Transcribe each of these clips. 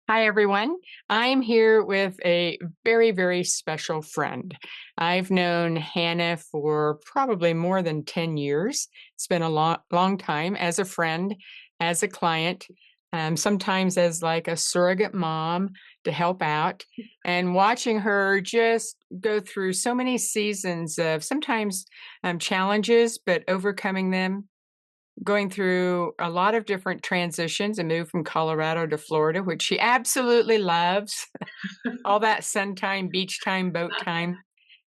Hi, everyone. I'm here with a very, very special friend. I've known Hannah for probably more than 10 years. It's been a long time as a friend, as a client, sometimes as like a surrogate mom to help out, and watching her just go through so many seasons of sometimes challenges, but overcoming them, going through a lot of different transitions and moved from Colorado to Florida, which she absolutely loves. All that sun time, beach time, boat time.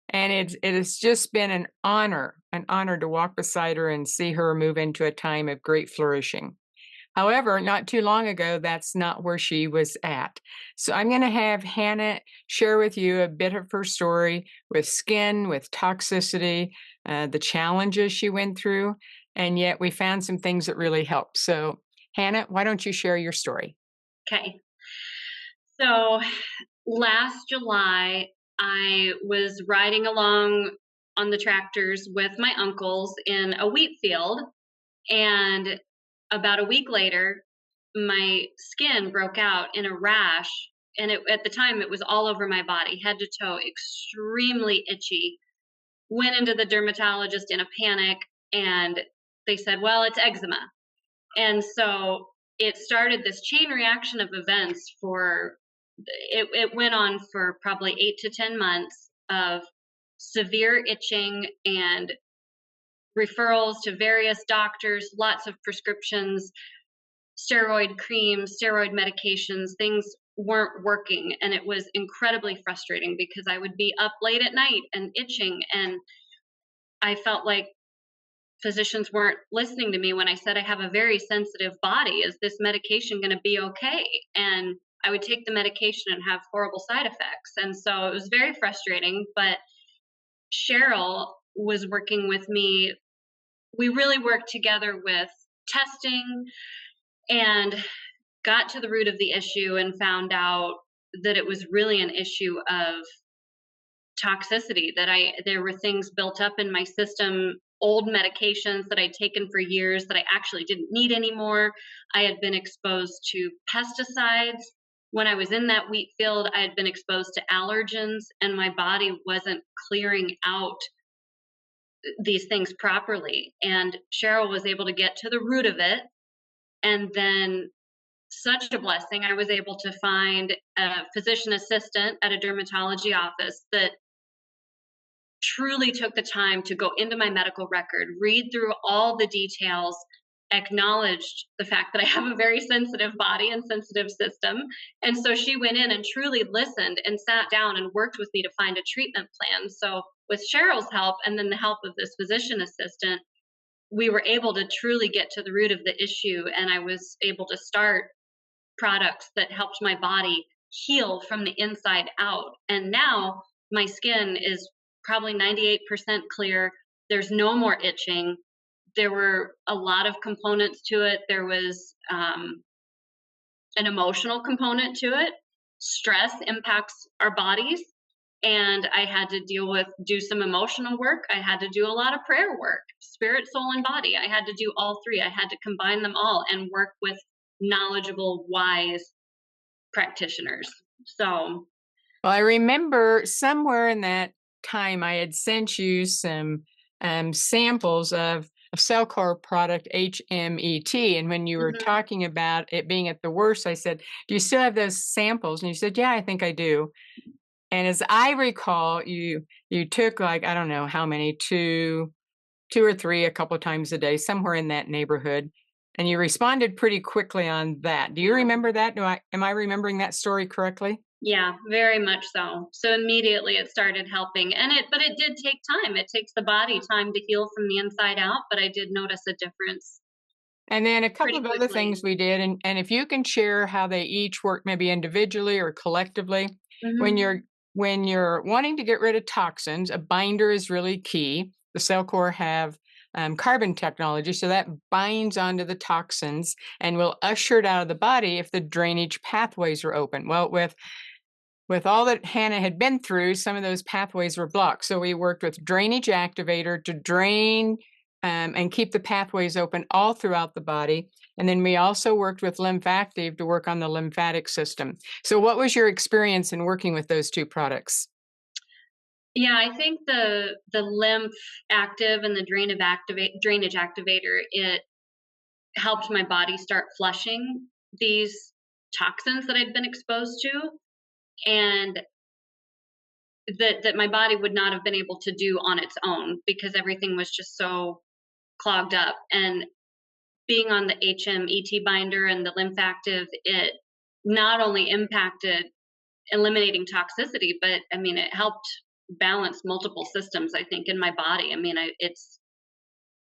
And it has just been an honor to walk beside her and see her move into a time of great flourishing. However, not too long ago, that's not where she was at. So I'm going to have Hannah share with you a bit of her story with skin, with toxicity, the challenges she went through, and yet we found some things that really helped. So, Hannah, why don't you share your story? Okay. So last July, I was riding along on the tractors with my uncles in a wheat field. And about a week later, my skin broke out in a rash. And at the time, it was all over my body, head to toe, extremely itchy. Went into the dermatologist in a panic, and they said, well, it's eczema. And so it started this chain reaction of events for it went on for probably 8 to 10 months of severe itching and referrals to various doctors, lots of prescriptions, steroid creams, steroid medications. Things weren't working, and it was incredibly frustrating because I would be up late at night and itching, and I felt like physicians weren't listening to me when I said I have a very sensitive body. Is this medication going to be okay? And I would take the medication and have horrible side effects. And so it was very frustrating. But Cheryl was working with me. We really worked together with testing and got to the root of the issue and found out that it was really an issue of toxicity, that there were things built up in my system, old medications that I'd taken for years that I actually didn't need anymore. I had been exposed to pesticides. When I was in that wheat field, I had been exposed to allergens, and my body wasn't clearing out these things properly. And Cheryl was able to get to the root of it. And then, such a blessing, I was able to find a physician assistant at a dermatology office that truly took the time to go into my medical record, read through all the details, acknowledged the fact that I have a very sensitive body and sensitive system. And so she went in and truly listened and sat down and worked with me to find a treatment plan. So, with Cheryl's help and then the help of this physician assistant, we were able to truly get to the root of the issue. And I was able to start products that helped my body heal from the inside out. And now my skin is probably 98% clear. There's no more itching. There were a lot of components to it. There was an emotional component to it. Stress impacts our bodies. And I had to do some emotional work. I had to do a lot of prayer work, spirit, soul, and body. I had to do all three. I had to combine them all and work with knowledgeable, wise practitioners. So, Well, I remember somewhere in that time I had sent you some samples of a Cellcore product HMET. And when you were mhm, talking about it being at the worst, I said, do you still have those samples? And you said, yeah, I think I do. And as I recall, you took like, I don't know how many, two or three a couple of times a day, somewhere in that neighborhood. And you responded pretty quickly on that. Do you yeah. remember that? Am I remembering that story correctly? Yeah, very much so. So immediately it started helping. But it did take time. It takes the body time to heal from the inside out, but I did notice a difference And then a couple pretty of other quickly. things we did, and if you can share how they each work maybe individually or collectively, when Mhm. you're when you're wanting to get rid of toxins, a binder is really key. The cell core have carbon technology, so that binds onto the toxins and will usher it out of the body if the drainage pathways are open. Well, with all that Hannah had been through, some of those pathways were blocked. So we worked with drainage activator to drain and keep the pathways open all throughout the body. And then we also worked with Lymphactive to work on the lymphatic system. So, what was your experience in working with those two products? Yeah, I think the lymph active and the drainage activator, it helped my body start flushing these toxins that I'd been exposed to, and that my body would not have been able to do on its own because everything was just so clogged up. And being on the HMET binder and the lymph active, it not only impacted eliminating toxicity, but I mean, it helped balance multiple systems, I think, in my body. I mean, it's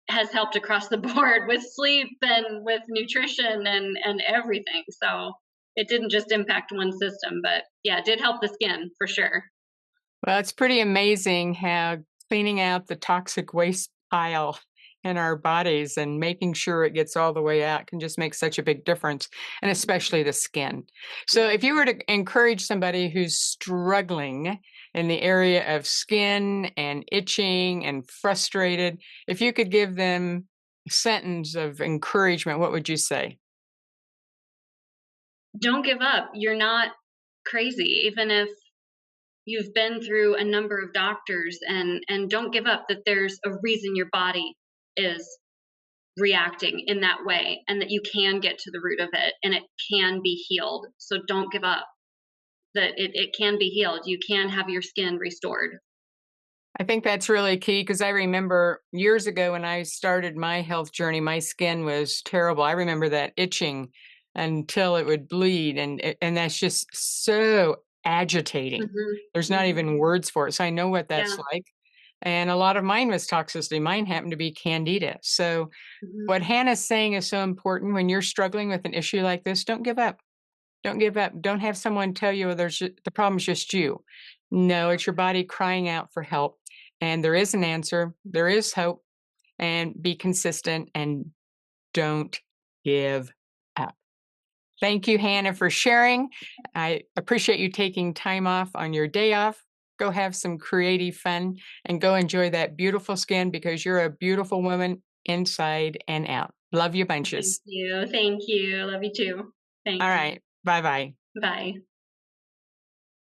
has helped across the board with sleep and with nutrition and everything. So it didn't just impact one system, but yeah, it did help the skin for sure. Well, it's pretty amazing how cleaning out the toxic waste pile in our bodies and making sure it gets all the way out can just make such a big difference, and especially the skin. So, if you were to encourage somebody who's struggling in the area of skin and itching and frustrated, if you could give them a sentence of encouragement, what would you say? Don't give up. You're not crazy, even if you've been through a number of doctors, and don't give up that there's a reason your body is reacting in that way, and that you can get to the root of it and it can be healed. So don't give up. That it can be healed. You can have your skin restored. I think that's really key because I remember years ago when I started my health journey, my skin was terrible. I remember that itching until it would bleed, and that's just so agitating. Mhm. There's not Mhm. even words for it. So I know what that's Yeah. like. And a lot of mine was toxicity. Mine happened to be candida. So Mhm. what Hannah's saying is so important when you're struggling with an issue like this. Don't give up. Don't give up. Don't have someone tell you the problem's just you. No, it's your body crying out for help. And there is an answer. There is hope. And be consistent and don't give up. Thank you, Hannah, for sharing. I appreciate you taking time off on your day off. Go have some creative fun and go enjoy that beautiful skin because you're a beautiful woman inside and out. Love you Thank bunches. you. Thank you. Love you too. All Thanks. right. Bye bye. Bye.